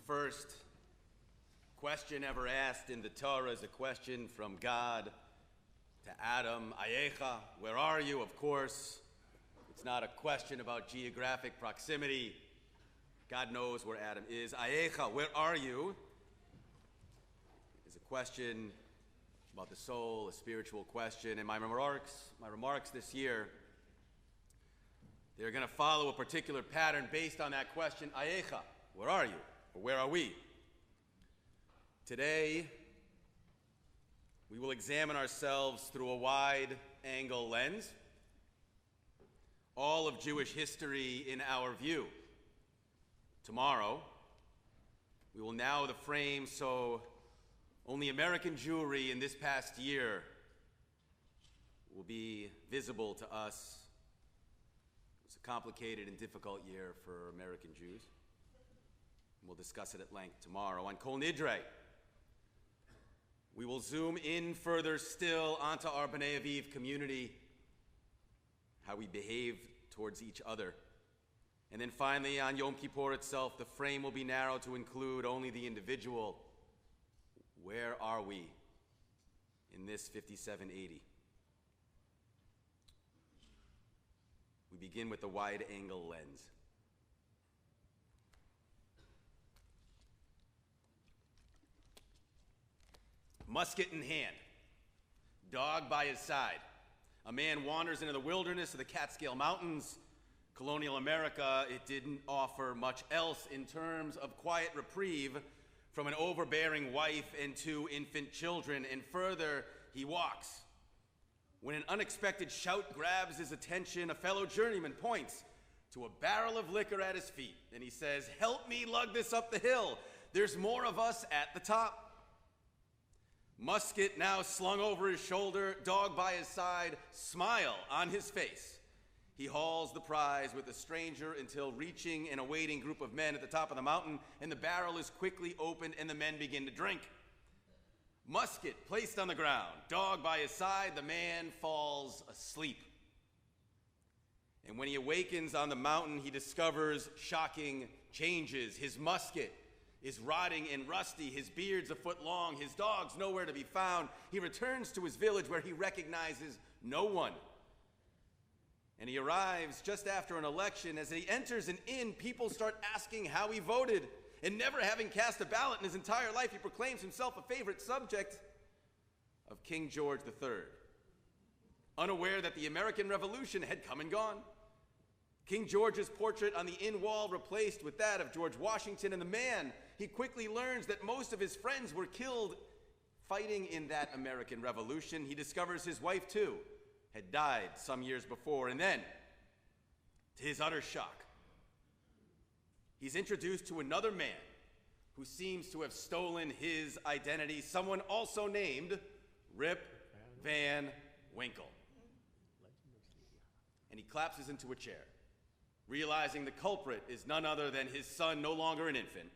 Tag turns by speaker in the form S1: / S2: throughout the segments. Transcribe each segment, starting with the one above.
S1: first question ever asked in the Torah is a question from God to Adam. Ayecha, where are you? Of course, it's not a question about geographic proximity. God knows where Adam is. Ayecha, where are you? Is a question about the soul, a spiritual question. And my remarks this year, they're going to follow a particular pattern based on that question. Ayecha, where are you? Or where are we? Today, we will examine ourselves through a wide-angle lens, all of Jewish history in our view. Tomorrow, we will narrow the frame so only American Jewry in this past year will be visible to us. It was a complicated and difficult year for American Jews. And we'll discuss it at length tomorrow. On Kol Nidre, we will zoom in further still onto our B'nai Aviv community, how we behave towards each other. And then finally, on Yom Kippur itself, the frame will be narrowed to include only the individual. Where are we in this 5780? We begin with the wide-angle lens. Musket in hand, dog by his side. A man wanders into the wilderness of the Catskill Mountains. Colonial America, it didn't offer much else in terms of quiet reprieve from an overbearing wife and two infant children, and further, he walks. When an unexpected shout grabs his attention, a fellow journeyman points to a barrel of liquor at his feet, and he says, "Help me lug this up the hill. There's more of us at the top." Musket now slung over his shoulder, dog by his side, smile on his face. He hauls the prize with the stranger until reaching an awaiting group of men at the top of the mountain, and the barrel is quickly opened and the men begin to drink. Musket placed on the ground, dog by his side, the man falls asleep. And when he awakens on the mountain, he discovers shocking changes. His musket is rotting and rusty, his beard's a foot long, his dog's nowhere to be found. He returns to his village where he recognizes no one. And he arrives just after an election. As he enters an inn, people start asking how he voted. And never having cast a ballot in his entire life, he proclaims himself a favorite subject of King George III. Unaware that the American Revolution had come and gone. King George's portrait on the inn wall replaced with that of George Washington, and the man, he quickly learns that most of his friends were killed fighting in that American Revolution. He discovers his wife, too, had died some years before, and then, to his utter shock, he's introduced to another man who seems to have stolen his identity, someone also named Rip Van Winkle. And he collapses into a chair, realizing the culprit is none other than his son, no longer an infant,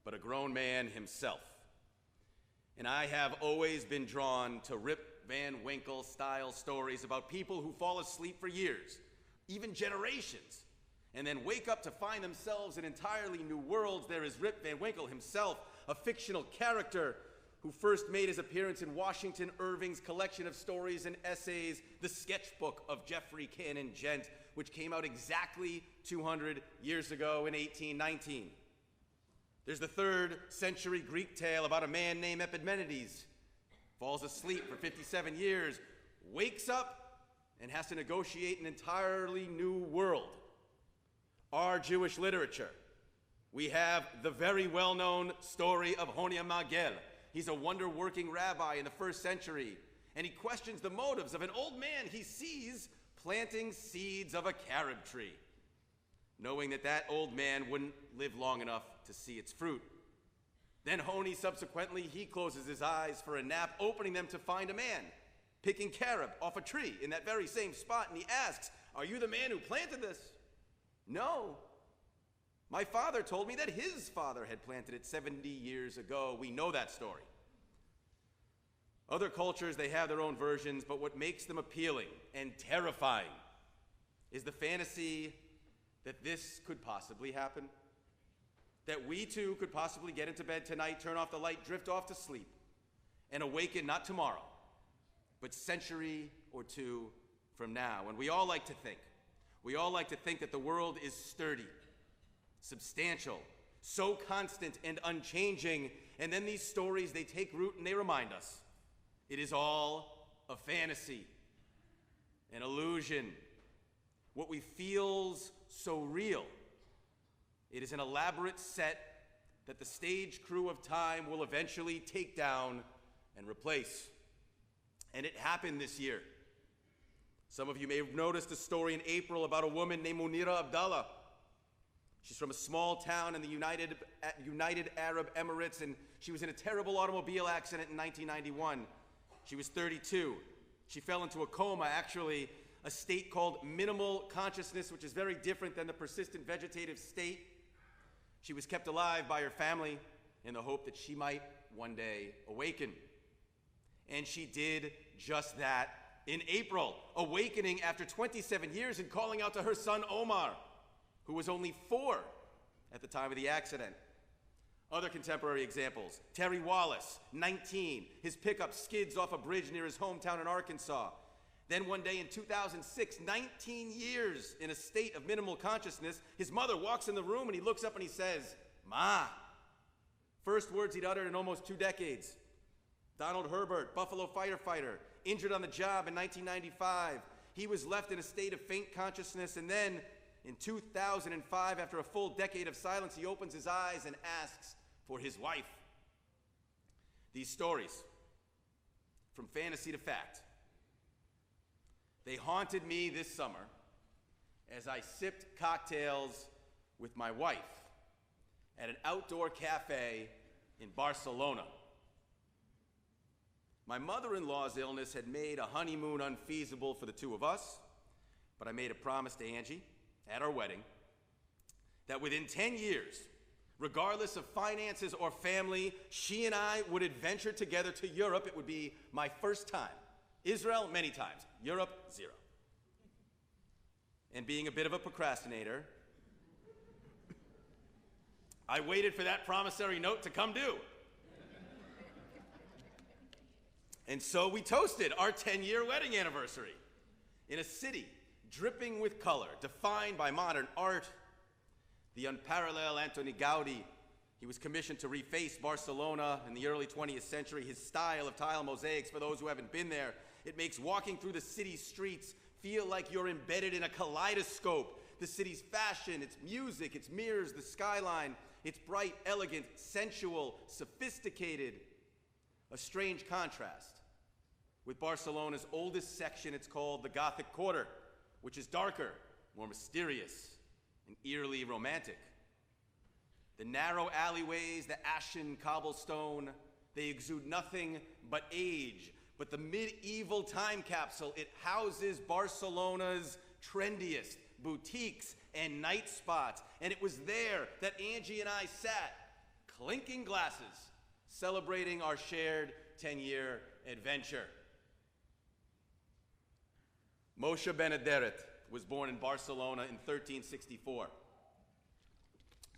S1: but a grown man himself. And I have always been drawn to Rip Van Winkle style stories about people who fall asleep for years, even generations, and then wake up to find themselves in entirely new worlds. There is Rip Van Winkle himself, a fictional character who first made his appearance in Washington Irving's collection of stories and essays, The Sketchbook of Geoffrey Cannon Gent, which came out exactly 200 years ago in 1819. There's the 3rd century Greek tale about a man named Epimenides, falls asleep for 57 years, wakes up, and has to negotiate an entirely new world. Our Jewish literature, we have the very well-known story of Honia Magel. He's a wonder-working rabbi in the 1st century, and he questions the motives of an old man he sees planting seeds of a carob tree, knowing that that old man wouldn't live long enough to see its fruit. Then Honi, subsequently, he closes his eyes for a nap, opening them to find a man picking carob off a tree in that very same spot, and he asks, "Are you the man who planted this?" "No. My father told me that his father had planted it 70 years ago. We know that story. Other cultures, they have their own versions, but what makes them appealing and terrifying is the fantasy that this could possibly happen. that we too could possibly get into bed tonight, turn off the light, drift off to sleep, and awaken not tomorrow, but century or two from now. And we all like to think that the world is sturdy, substantial, so constant and unchanging, and then these stories, they take root and they remind us it is all a fantasy, an illusion. What we feel's so real. It is an elaborate set that the stage crew of time will eventually take down and replace. And it happened this year. Some of you may have noticed a story in April about a woman named Munira Abdallah. She's from a small town in the United Arab Emirates, and she was in a terrible automobile accident in 1991. She was 32. She fell into a coma, actually a state called minimal consciousness, which is very different than the persistent vegetative state. She was kept alive by her family in the hope that she might one day awaken. And she did just that in April, awakening after 27 years and calling out to her son Omar, who was only 4 at the time of the accident. Other contemporary examples: Terry Wallace, 19. His pickup skids off a bridge near his hometown in Arkansas. Then one day in 2006, 19 years in a state of minimal consciousness, his mother walks in the room and he looks up and he says, "Ma." First words he'd uttered in almost 2 decades. Donald Herbert, Buffalo firefighter, injured on the job in 1995. He was left in a state of faint consciousness, and then in 2005, after a full decade of silence, he opens his eyes and asks for his wife. These stories, from fantasy to fact, they haunted me this summer as I sipped cocktails with my wife at an outdoor cafe in Barcelona. My mother-in-law's illness had made a honeymoon unfeasible for the two of us, but I made a promise to Angie at our wedding that within 10 years, regardless of finances or family, she and I would adventure together to Europe. It would be my first time. Israel, many times. Europe, 0. And being a bit of a procrastinator, I waited for that promissory note to come due. And so we toasted our 10-year wedding anniversary in a city dripping with color, defined by modern art. The unparalleled Antoni Gaudi, he was commissioned to reface Barcelona in the early 20th century. His style of tile mosaics, for those who haven't been there, it makes walking through the city's streets feel like you're embedded in a kaleidoscope. The city's fashion, its music, its mirrors, the skyline, it's bright, elegant, sensual, sophisticated. A strange contrast with Barcelona's oldest section. It's called the Gothic Quarter, which is darker, more mysterious, and eerily romantic. The narrow alleyways, the ashen cobblestone, they exude nothing but age. But the medieval time capsule, it houses Barcelona's trendiest boutiques and night spots. And it was there that Angie and I sat, clinking glasses, celebrating our shared 10-year adventure. Moshe Benederet was born in Barcelona in 1364.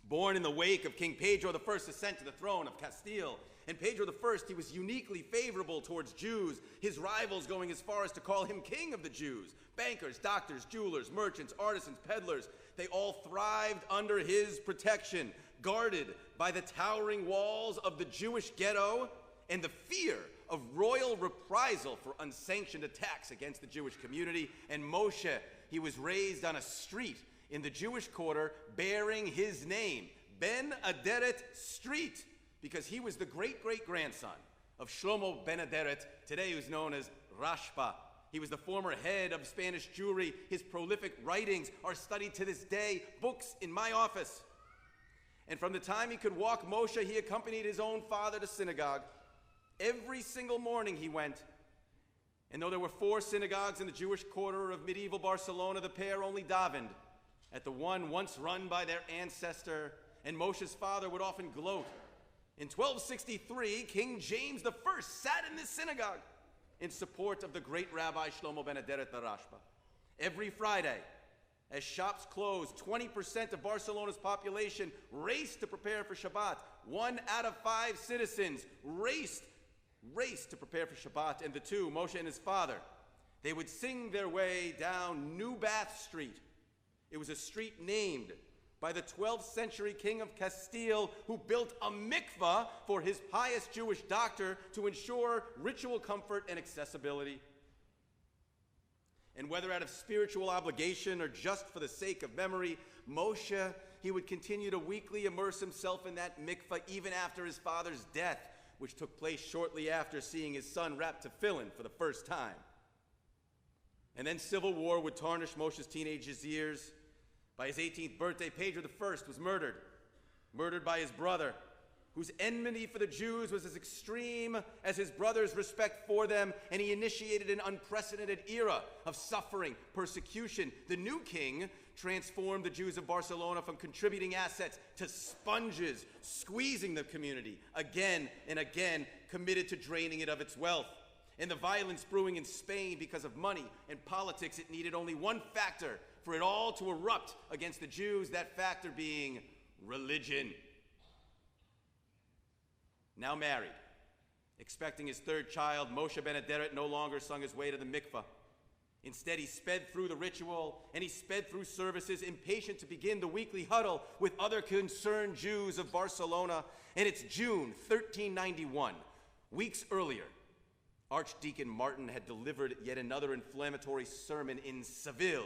S1: Born in the wake of King Pedro I's ascent to the throne of Castile. And Pedro I, he was uniquely favorable towards Jews, his rivals going as far as to call him king of the Jews. Bankers, doctors, jewelers, merchants, artisans, peddlers, they all thrived under his protection, guarded by the towering walls of the Jewish ghetto and the fear of royal reprisal for unsanctioned attacks against the Jewish community. And Moshe, he was raised on a street in the Jewish quarter bearing his name, Ben Aderet Street, because he was the great-great-grandson of Shlomo Benederet, today who's known as Rashba. He was the former head of Spanish Jewry. His prolific writings are studied to this day, books in my office. And from the time he could walk, Moshe, he accompanied his own father to synagogue. Every single morning he went. And though there were 4 synagogues in the Jewish quarter of medieval Barcelona, the pair only davened at the one once run by their ancestor, and Moshe's father would often gloat. In 1263, King James I sat in this synagogue in support of the great Rabbi Shlomo Benederet the Rashba. Every Friday As shops closed, 20% of Barcelona's population raced to prepare for Shabbat. 1 out of 5 citizens raced to prepare for Shabbat. And the two, Moshe and his father, they would sing their way down New Bath Street. It was a street named by the 12th century king of Castile, who built a mikveh for his pious Jewish doctor to ensure ritual comfort and accessibility. And whether out of spiritual obligation or just for the sake of memory, Moshe, he would continue to weekly immerse himself in that mikveh even after his father's death, which took place shortly after seeing his son wrapped tefillin for the first time. And then civil war would tarnish Moshe's teenage years. By his 18th birthday, Pedro I was murdered by his brother, whose enmity for the Jews was as extreme as his brother's respect for them, and he initiated an unprecedented era of suffering, persecution. The new king transformed the Jews of Barcelona from contributing assets to sponges, squeezing the community again and again, committed to draining it of its wealth. And the violence brewing in Spain because of money and politics, it needed only one factor for it all to erupt against the Jews, that factor being religion. Now married, expecting his third child, Moshe ben Aderet no longer sung his way to the mikveh. Instead, he sped through the ritual and he sped through services, impatient to begin the weekly huddle with other concerned Jews of Barcelona. And it's June 1391. Weeks earlier, Archdeacon Martin had delivered yet another inflammatory sermon in Seville,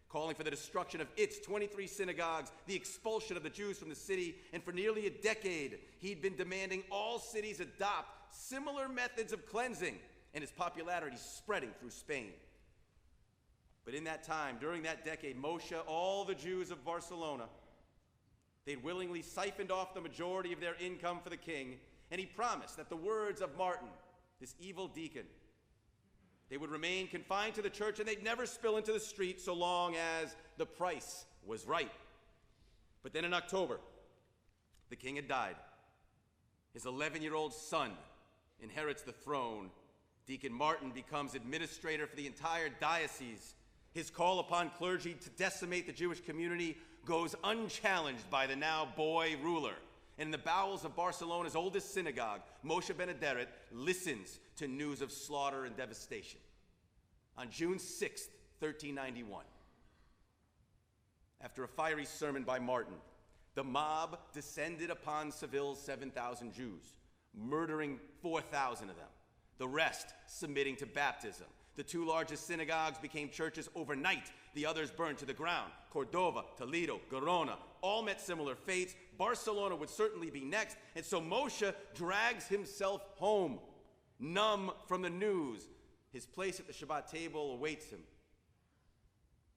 S1: calling for the destruction of its 23 synagogues, the expulsion of the Jews from the city, and for nearly a decade, he'd been demanding all cities adopt similar methods of cleansing, and his popularity spreading through Spain. But in that time, during that decade, Moshe, all the Jews of Barcelona, they'd willingly siphoned off the majority of their income for the king, and he promised that the words of Martin, this evil deacon, they would remain confined to the church and they'd never spill into the street so long as the price was right. But then in October, the king had died. His 11-year-old son inherits the throne. Deacon Martin becomes administrator for the entire diocese. His call upon clergy to decimate the Jewish community goes unchallenged by the now boy ruler. And in the bowels of Barcelona's oldest synagogue, Moshe ben Aderet listens to news of slaughter and devastation. On June 6th, 1391, after a fiery sermon by Martin, the mob descended upon Seville's 7,000 Jews, murdering 4,000 of them, the rest submitting to baptism. The two largest synagogues became churches overnight. The others burned to the ground. Cordova, Toledo, Gerona, all met similar fates. Barcelona would certainly be next, and so Moshe drags himself home, numb from the news. His place at the Shabbat table awaits him.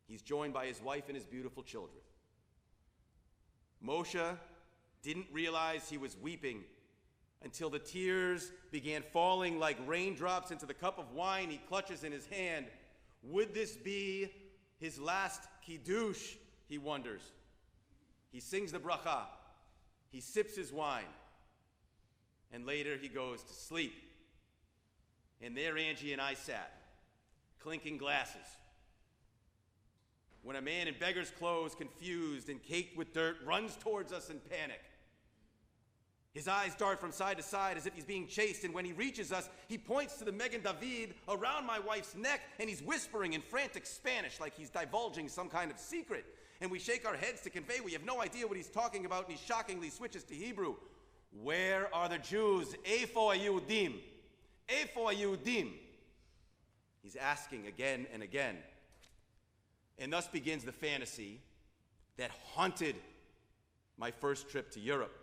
S1: He's joined by his wife and his beautiful children. Moshe didn't realize he was weeping until the tears began falling like raindrops into the cup of wine he clutches in his hand. Would this be his last kiddush, he wonders. He sings the bracha, he sips his wine, and later he goes to sleep. And there Angie and I sat, clinking glasses, when a man in beggar's clothes, confused and caked with dirt, runs towards us in panic. His eyes dart from side to side as if he's being chased, and when he reaches us, he points to the Megan David around my wife's neck, and he's whispering in frantic Spanish like he's divulging some kind of secret. And we shake our heads to convey we have no idea what he's talking about, and he shockingly switches to Hebrew. Where are the Jews? Eifo haYehudim? Eifo haYehudim? He's asking again and again. And thus begins the fantasy that haunted my first trip to Europe.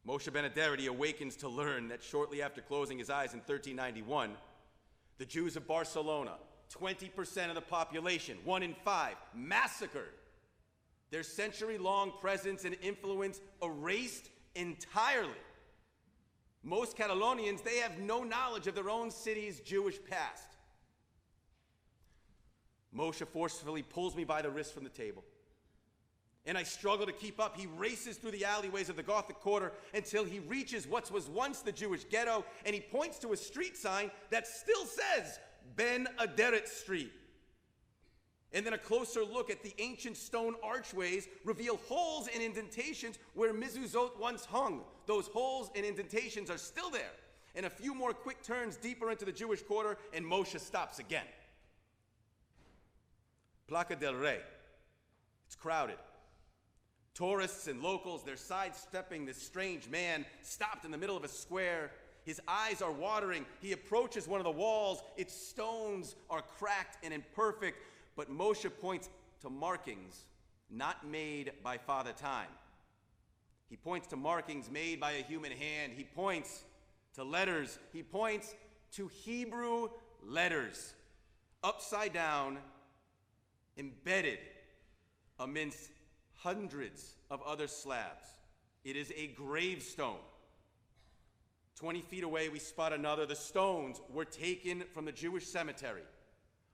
S1: Moshe ben Aderet awakens to learn that shortly after closing his eyes in 1391, the Jews of Barcelona, 20% of the population, 1 in 5, massacred. Their century-long presence and influence erased entirely. Most Catalonians, they have no knowledge of their own city's Jewish past. Moshe forcefully pulls me by the wrist from the table, and I struggle to keep up. He races through the alleyways of the Gothic Quarter until he reaches what was once the Jewish ghetto, and he points to a street sign that still says Ben Aderet Street. And then a closer look at the ancient stone archways reveal holes and indentations where mezuzot once hung. Those holes and indentations are still there. And a few more quick turns deeper into the Jewish quarter, and Moshe stops again. Plaza del Rey. It's crowded. Tourists and locals, they're sidestepping this strange man stopped in the middle of a square. His eyes are watering. He approaches one of the walls. Its stones are cracked and imperfect, but Moshe points to markings not made by Father Time. He points to markings made by a human hand. He points to letters. He points to Hebrew letters, upside down, embedded amidst hundreds of other slabs. It is a gravestone. 20 feet away, we spot another. The stones were taken from the Jewish cemetery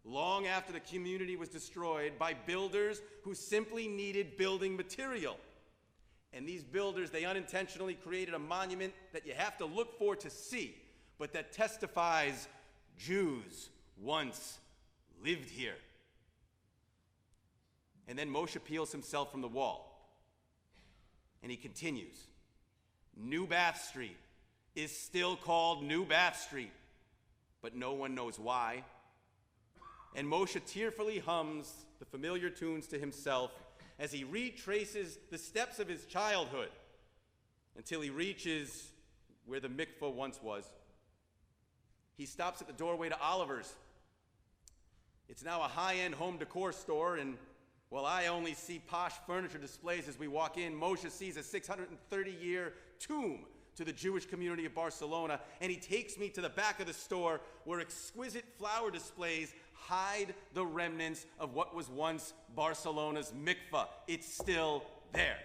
S1: long after the community was destroyed by builders who simply needed building material. And these builders, they unintentionally created a monument that you have to look for to see, but that testifies Jews once lived here. And then Moshe peels himself from the wall, and he continues. New Bath Street is still called New Bath Street, but no one knows why. And Moshe tearfully hums the familiar tunes to himself as he retraces the steps of his childhood until he reaches where the mikveh once was. He stops at the doorway to Oliver's. It's now a high-end home decor store, and while I only see posh furniture displays as we walk in, Moshe sees a 630-year tomb to the Jewish community of Barcelona, and he takes me to the back of the store where exquisite flower displays hide the remnants of what was once Barcelona's mikveh. It's still there.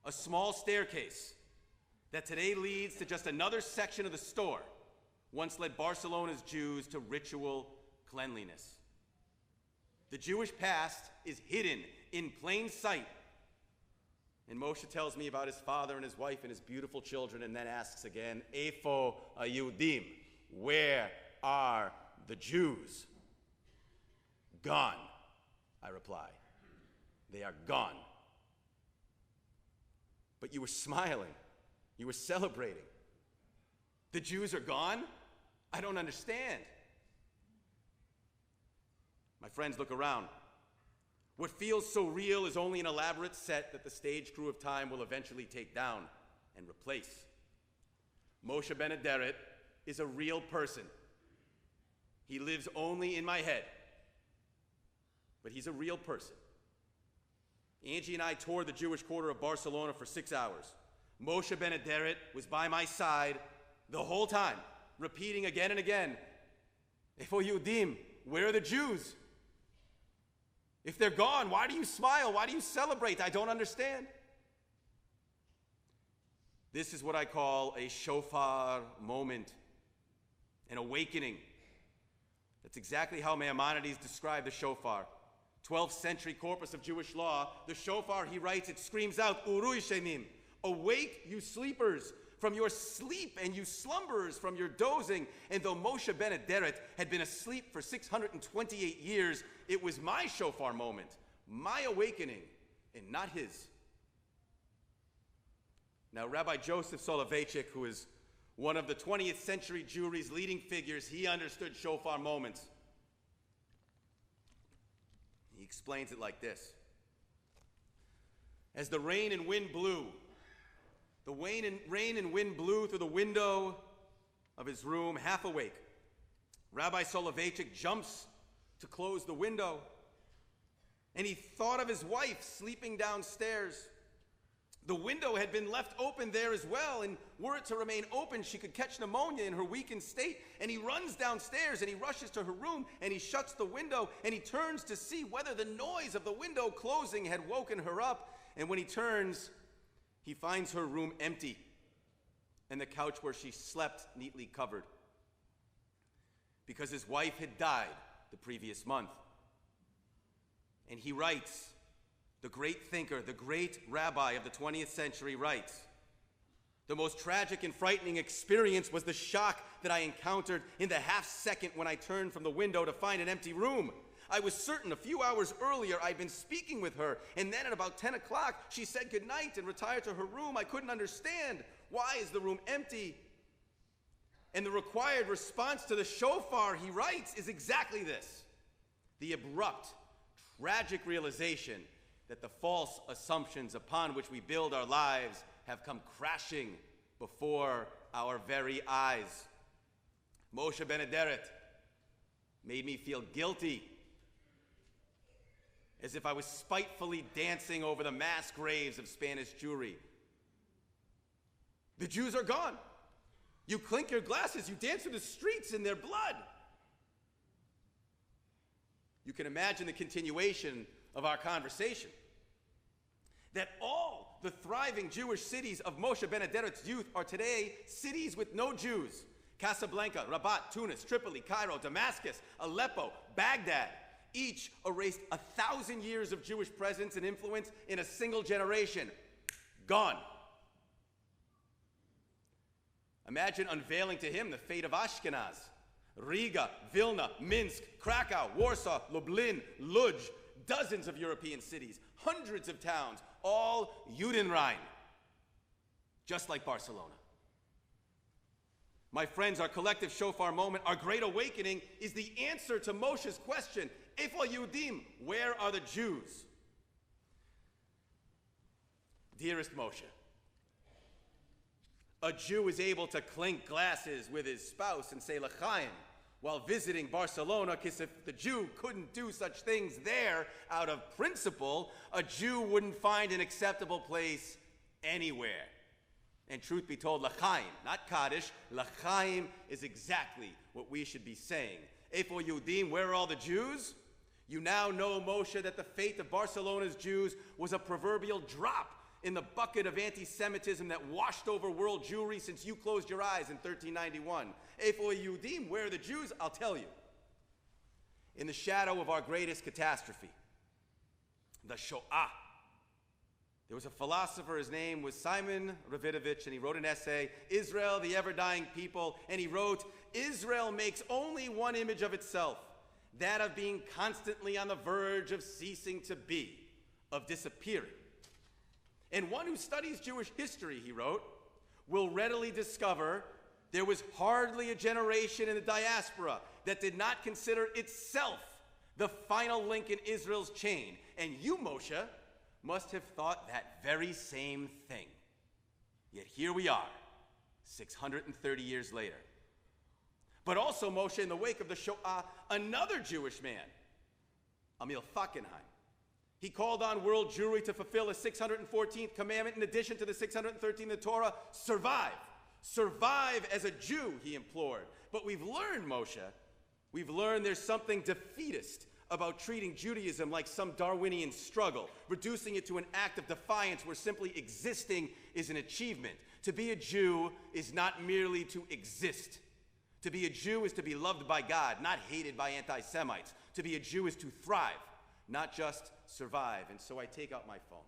S1: A small staircase that today leads to just another section of the store once led Barcelona's Jews to ritual cleanliness. The Jewish past is hidden in plain sight. And Moshe tells me about his father and his wife and his beautiful children, and then asks again, Eifo haYehudim? Where are the Jews? Gone, I reply. They are gone. But you were smiling. You were celebrating. The Jews are gone? I don't understand. My friends, look around. What feels so real is only an elaborate set that the stage crew of time will eventually take down and replace. Moshe Ben Aderet is a real person. He lives only in my head, but he's a real person. Angie and I toured the Jewish quarter of Barcelona for 6 hours. Moshe Ben Aderet was by my side the whole time, repeating again and again, Eifo haYehudim? Where are the Jews? If they're gone, why do you smile? Why do you celebrate? I don't understand. This is what I call a shofar moment, an awakening. That's exactly how Maimonides described the shofar. 12th century corpus of Jewish law, the shofar, he writes, it screams out, Uru Shemim, awake, you sleepers, from your sleep, and you slumberers from your dozing. And though Moshe Ben Aderet had been asleep for 628 years, it was my shofar moment, my awakening, and not his. Now, Rabbi Joseph Soloveitchik, who is one of the 20th century Jewry's leading figures, he understood shofar moments. He explains it like this. As the rain and wind blew, the rain and wind blew through the window of his room, half awake. Rabbi Soloveitchik jumps to close the window, and he thought of his wife sleeping downstairs. The window had been left open there as well, and were it to remain open, she could catch pneumonia in her weakened state. And he runs downstairs, and he rushes to her room, and he shuts the window, and he turns to see whether the noise of the window closing had woken her up. And when he turns, he finds her room empty, and the couch where she slept neatly covered, because his wife had died the previous month. And he writes, the great thinker, the great rabbi of the 20th century writes, the most tragic and frightening experience was the shock that I encountered in the half second when I turned from the window to find an empty room. I was certain a few hours earlier I'd been speaking with her, and then at about 10 o'clock, she said goodnight and retired to her room. I couldn't understand. Why is the room empty? And the required response to the shofar, he writes, is exactly this: the abrupt, tragic realization that the false assumptions upon which we build our lives have come crashing before our very eyes. Moshe Benederet made me feel guilty, as if I was spitefully dancing over the mass graves of Spanish Jewry. The Jews are gone. You clink your glasses, you dance through the streets in their blood. You can imagine the continuation of our conversation. That all the thriving Jewish cities of Moshe Benederet's youth are today cities with no Jews. Casablanca, Rabat, Tunis, Tripoli, Cairo, Damascus, Aleppo, Baghdad, each erased 1,000 years of Jewish presence and influence in a single generation. Gone. Imagine unveiling to him the fate of Ashkenaz, Riga, Vilna, Minsk, Krakow, Warsaw, Lublin, Lodz, dozens of European cities, hundreds of towns, all Judenrein, just like Barcelona. My friends, our collective shofar moment, our great awakening, is the answer to Moshe's question, Eifo Yehudim, where are the Jews? Dearest Moshe, a Jew is able to clink glasses with his spouse and say L'chaim while visiting Barcelona, because if the Jew couldn't do such things there out of principle, a Jew wouldn't find an acceptable place anywhere. And truth be told, L'chaim, not Kaddish, L'chaim is exactly what we should be saying. Eifo Yehudim, where are all the Jews? You now know, Moshe, that the fate of Barcelona's Jews was a proverbial drop in the bucket of anti-Semitism that washed over world Jewry since you closed your eyes in 1391. Eifo Yehudim, where are the Jews? I'll tell you. In the shadow of our greatest catastrophe, the Shoah, there was a philosopher, his name was Simon Ravidovich, and he wrote an essay, Israel, the Ever-Dying People, and he wrote, Israel makes only one image of itself, that of being constantly on the verge of ceasing to be, of disappearing. And one who studies Jewish history, he wrote, will readily discover there was hardly a generation in the diaspora that did not consider itself the final link in Israel's chain. And you, Moshe, must have thought that very same thing. Yet here we are, 630 years later. But also, Moshe, in the wake of the Shoah, another Jewish man, Emil Fackenheim, he called on world Jewry to fulfill a 614th commandment in addition to the 613th in the Torah, survive. Survive as a Jew, he implored. But we've learned, Moshe, we've learned there's something defeatist about treating Judaism like some Darwinian struggle, reducing it to an act of defiance where simply existing is an achievement. To be a Jew is not merely to exist. To be a Jew is to be loved by God, not hated by anti-Semites. To be a Jew is to thrive, not just survive. And so I take out my phone.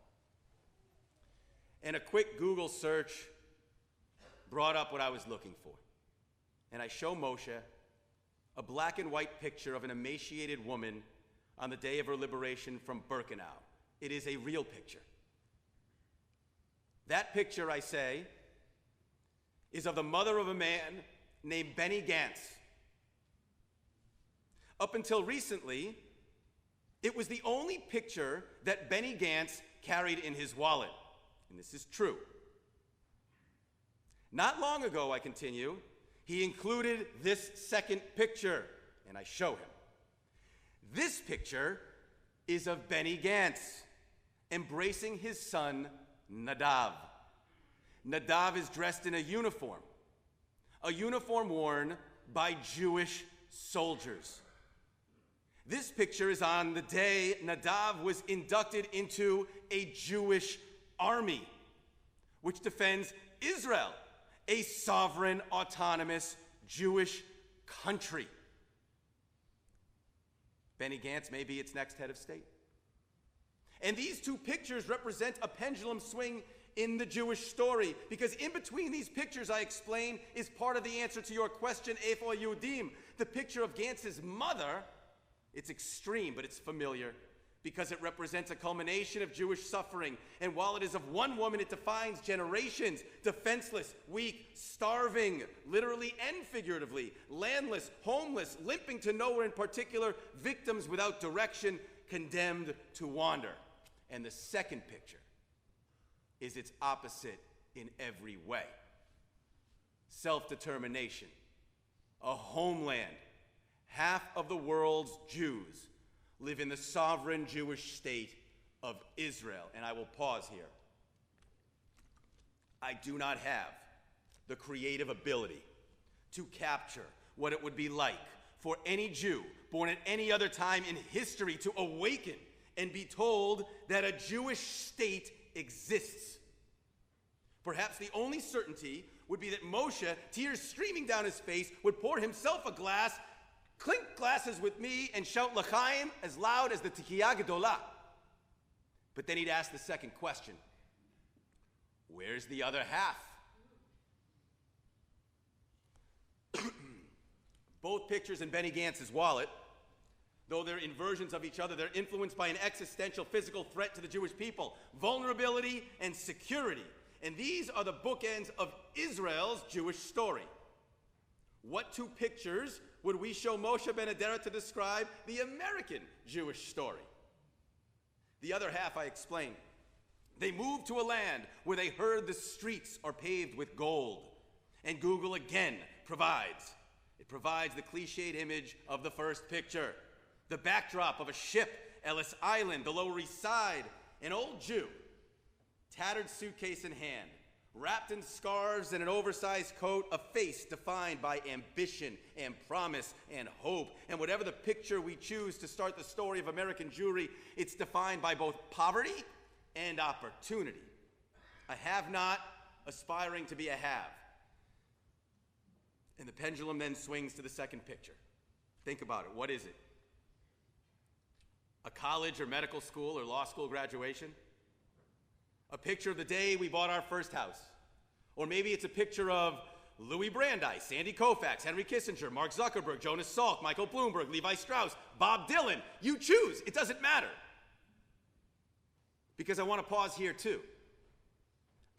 S1: And a quick Google search brought up what I was looking for. And I show Moshe a black and white picture of an emaciated woman on the day of her liberation from Birkenau. It is a real picture. That picture, I say, is of the mother of a man named Benny Gantz. Up until recently, it was the only picture that Benny Gantz carried in his wallet. And this is true. Not long ago, I continue, he included this second picture, and I show him. This picture is of Benny Gantz embracing his son, Nadav. Nadav is dressed in a uniform worn by Jewish soldiers. This picture is on the day Nadav was inducted into a Jewish army, which defends Israel, a sovereign, autonomous Jewish country. Benny Gantz may be its next head of state. And these two pictures represent a pendulum swing in the Jewish story, because in between these pictures, I explain, is part of the answer to your question, Eifo Yehudim. The picture of Gantz's mother It's extreme, but it's familiar because it represents a culmination of Jewish suffering. And while it is of one woman, it defines generations, defenseless, weak, starving, literally and figuratively, landless, homeless, limping to nowhere in particular, victims without direction, condemned to wander. And the second picture is its opposite in every way. Self-determination, a homeland. Half of the world's Jews live in the sovereign Jewish state of Israel. And I will pause here. I do not have the creative ability to capture what it would be like for any Jew born at any other time in history to awaken and be told that a Jewish state exists. Perhaps the only certainty would be that Moshe, tears streaming down his face, would pour himself a glass, clink glasses with me, and shout L'chaim as loud as the Tikiyah Gedolah. But then he'd ask the second question: where's the other half? Both pictures in Benny Gantz's wallet, though they're inversions of each other, they're influenced by an existential physical threat to the Jewish people: vulnerability and security. And these are the bookends of Israel's Jewish story. What two pictures would we show Moshe ben Aderet to describe the American Jewish story? The other half I explained. They moved to a land where they heard the streets are paved with gold. And Google again provides. It provides the cliched image of the first picture. The backdrop of a ship, Ellis Island, the Lower East Side, an old Jew, tattered suitcase in hand, wrapped in scarves and an oversized coat, a face defined by ambition and promise and hope. And whatever the picture we choose to start the story of American Jewry, it's defined by both poverty and opportunity. A have-not aspiring to be a have. And the pendulum then swings to the second picture. Think about it. What is it? A college or medical school or law school graduation? A picture of the day we bought our first house. Or maybe it's a picture of Louis Brandeis, Sandy Koufax, Henry Kissinger, Mark Zuckerberg, Jonas Salk, Michael Bloomberg, Levi Strauss, Bob Dylan. You choose. It doesn't matter. Because I want to pause here too.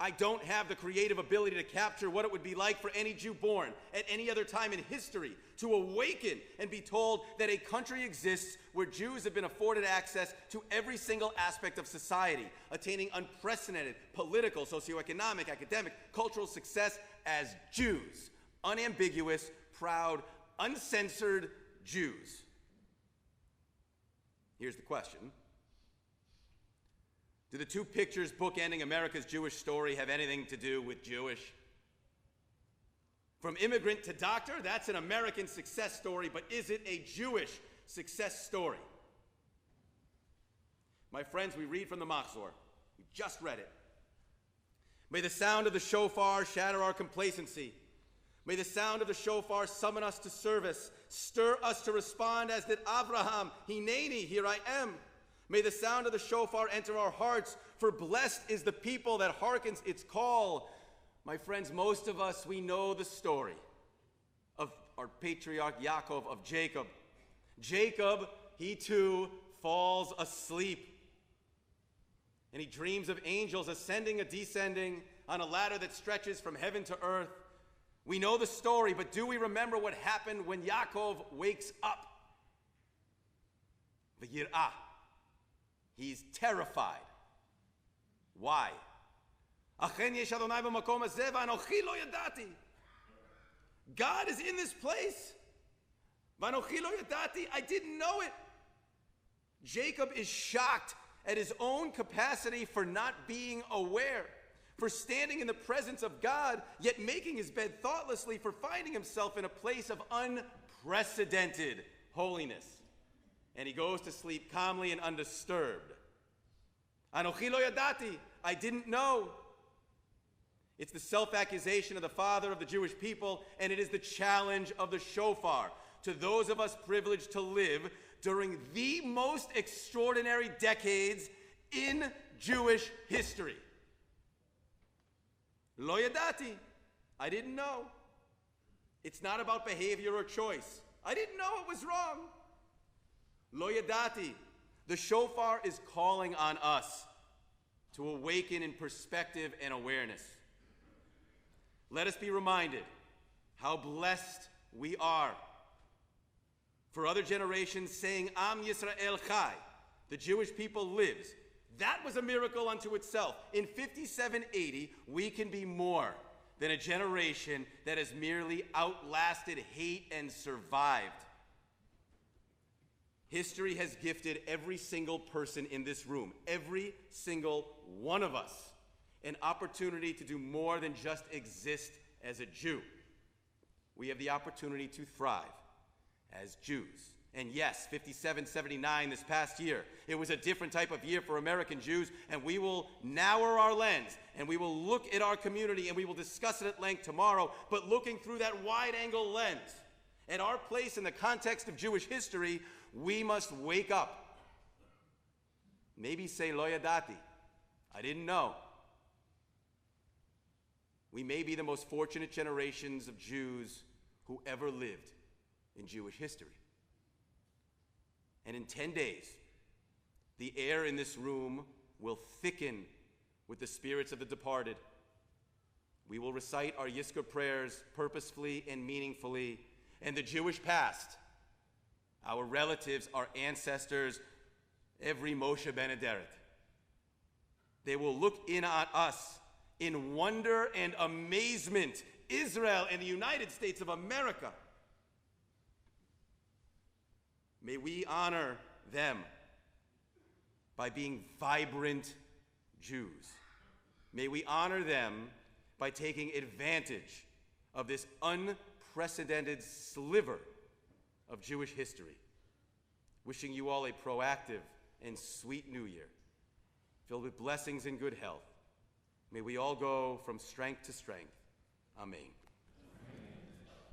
S1: I don't have the creative ability to capture what it would be like for any Jew born at any other time in history to awaken and be told that a country exists where Jews have been afforded access to every single aspect of society, attaining unprecedented political, socioeconomic, academic, cultural success as Jews. Unambiguous, proud, uncensored Jews. Here's the question. Do the two pictures bookending America's Jewish story have anything to do with Jewish? From immigrant to doctor, that's an American success story, but is it a Jewish success story? My friends, we read from the Machzor. We just read it. May the sound of the shofar shatter our complacency. May the sound of the shofar summon us to service, stir us to respond as did Abraham, Hineni, here I am. May the sound of the shofar enter our hearts, for blessed is the people that hearkens its call. My friends, most of us, we know the story of our patriarch Yaakov, of Jacob. Jacob, he too falls asleep. And he dreams of angels ascending and descending on a ladder that stretches from heaven to earth. We know the story, but do we remember what happened when Yaakov wakes up? V'yir'ah. He's terrified. Why? God is in this place. I didn't know it. Jacob is shocked at his own capacity for not being aware, for standing in the presence of God, yet making his bed thoughtlessly, for finding himself in a place of unprecedented holiness. And he goes to sleep calmly and undisturbed. Anochi lo yadati, I didn't know. It's the self-accusation of the father of the Jewish people, and it is the challenge of the shofar to those of us privileged to live during the most extraordinary decades in Jewish history. Lo yadati, I didn't know. It's not about behavior or choice. I didn't know it was wrong. Lo yadati. The shofar is calling on us to awaken in perspective and awareness. Let us be reminded how blessed we are. For other generations saying, Am Yisrael Chai, the Jewish people lives. That was a miracle unto itself. In 5780, we can be more than a generation that has merely outlasted hate and survived. History has gifted every single person in this room, every single one of us, an opportunity to do more than just exist as a Jew. We have the opportunity to thrive as Jews. And yes, 5779 this past year, it was a different type of year for American Jews, and we will narrow our lens, and we will look at our community, and we will discuss it at length tomorrow, but looking through that wide-angle lens, at our place in the context of Jewish history, we must wake up. Maybe say, Lo yadati, I didn't know. We may be the most fortunate generations of Jews who ever lived in Jewish history. And in 10 days, the air in this room will thicken with the spirits of the departed. We will recite our Yizkor prayers purposefully and meaningfully, and the Jewish past, our relatives, our ancestors, every Moshe Benederet. They will look in on us in wonder and amazement, Israel and the United States of America. May we honor them by being vibrant Jews. May we honor them by taking advantage of this unprecedented sliver of Jewish history. Wishing you all a proactive and sweet new year, filled with blessings and good health. May we all go from strength to strength. Amen.